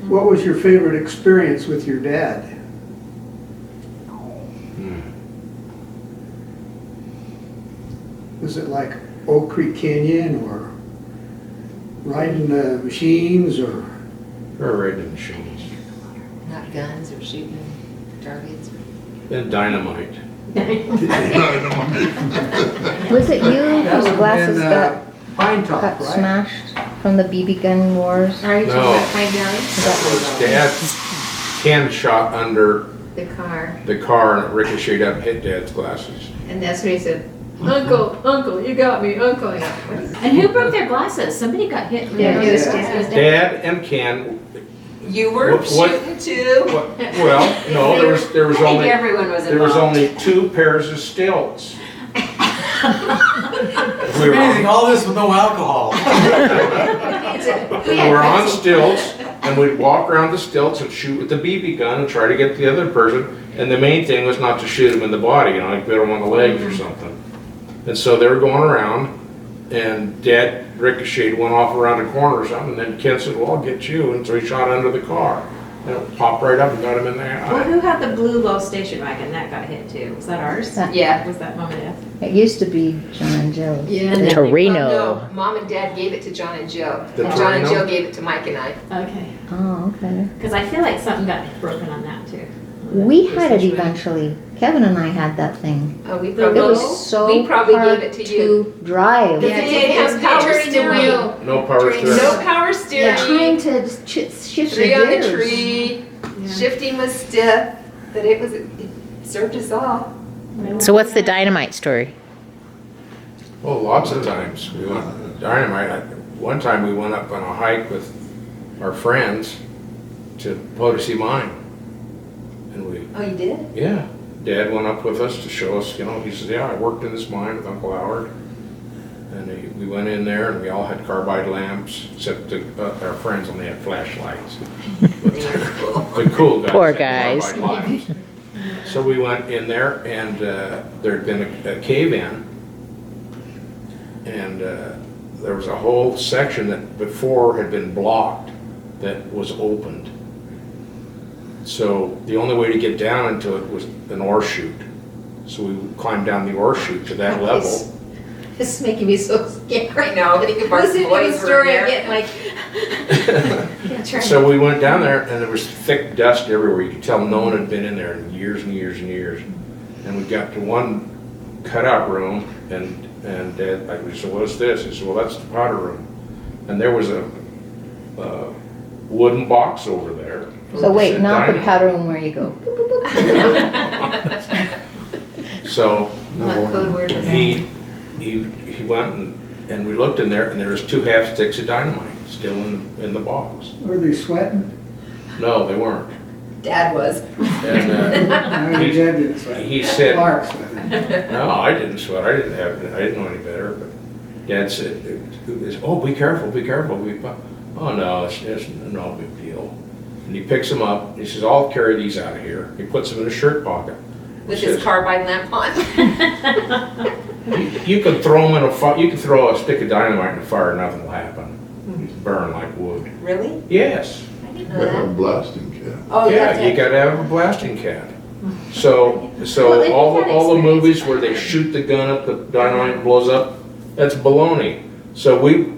What was your favorite experience with your dad? Was it like Oak Creek Canyon or riding the machines or? Or riding the machines. Not guns or shooting targets. Then dynamite. Was it you That whose would've glasses been, got Pine Top, got right? smashed from the BB gun wars? Are you talking No. about Pine Valley? That was Dad. Ken shot under The car. the car and it ricocheted up and hit Dad's glasses. And that's when he said, Uncle, you got me, Uncle. And And who broke their glasses? Somebody got hit. Yeah, it was yeah. Dad. It was Dad. Dad and Ken. you were What- shooting too. Well, no, there was I think only everyone was there was involved. only 2 pairs of stilts. We were Amazing, all this with no alcohol. We were on stilts, and we'd walk around the stilts and shoot with the BB gun and try to get the other person. And the main thing was not to shoot him in the body, you know, like hit him on the legs or something. And so they were going around, and Dad ricocheted, went off around a corner or something, and then Ken said, well, I'll get you. And so he shot under the car. And it popped right up and got him in the Well, eye. who had the blue low station wagon? That got hit too. Was that ours? Yeah. Was that Mom and Dad? It used to be John and Joe's. Yeah. The Torino. No, Mom and Dad gave it to John and Joe. The And John and Torino? Joe gave it to Mike and I. Okay. Oh, okay. Because I feel like something got broken on that too. We had it Station wagon. eventually. Kevin and I had that thing. Oh, we The It probably, was so we probably hard gave it to you. drive. Yeah, it didn't have power steering. No power steering. No power Yeah, steering. trying to shift Tree your on the gears. tree. Yeah. Shifting was stiff, but it served us all. So what's the dynamite story? Oh, lots of times. We went dynamite. One time we went up on a hike with our friends to Potosi Mine. And we, Oh, you did? yeah, Dad went up with us to show us, you know, he says, yeah, I worked in this mine with Uncle Howard. And we went in there and we all had carbide lamps, except our friends only had flashlights. The cool guys. Poor had guys. carbide lamps. So we went in there and there'd been a cave in. And there was a whole section that before had been blocked that was opened. So the only way to get down into it was an ore chute. So we climbed down the ore chute to that level. This is making me so scared right now. I think if our Listening to boys the were story, there. I'm getting like. Yeah, trying So we went down there and there was thick dust everywhere. You could tell no one had been in there in years and years and years. And we got to one cutout room and Dad, we said, what's this? He said, well, that's the powder room. And there was a wooden box over there. So wait, Said not the dynamite. powder room where you go. So What code word was that? he went and we looked in there and there was 2 half sticks of dynamite still in the box. Were they sweating? No, they weren't. Dad was. And My he- dad didn't sweat. he said, Clark sweated. no, I didn't sweat. I didn't know any better. But Dad said, oh, be careful, be careful. Oh no, it's no big deal. And he picks them up. He says, I'll carry these out of here. He puts them in his shirt pocket. With He his says, carbide lamp on. You can throw them in a fire. You can throw a stick of dynamite in a fire, nothing will happen. You burn like wood. Really? Yes. I didn't know Have a that. blasting cap. Oh, Yeah, you gotta have a blasting cat. So Well, they all had the experience movies with where they that. shoot the gun up, the dynamite blows up, that's baloney. So we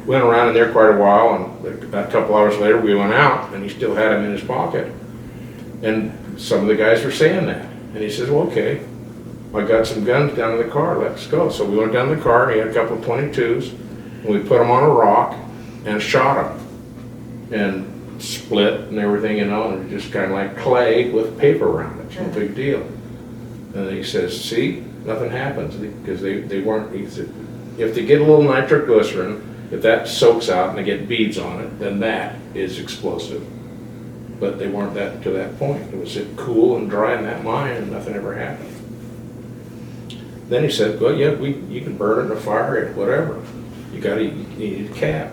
went around in there quite a while, and a couple hours later, we went out, and he still had them in his pocket. And some of the guys were saying that. And he says, well, okay, I got some guns down in the car, let's go. So we went down to the car, and he had a couple of 22s, and we put them on a rock and shot them. And split and everything, you know, and just kind of like clay with paper around it. It's no big deal. And he says, see, nothing happens because they weren't, he said, if they get a little nitroglycerin, if that soaks out and they get beads on it, then that is explosive. But they weren't to that point. It was cool and dry in that mine and nothing ever happened. Then he said, well, yeah, you can burn it in a fire or whatever. You need a cap.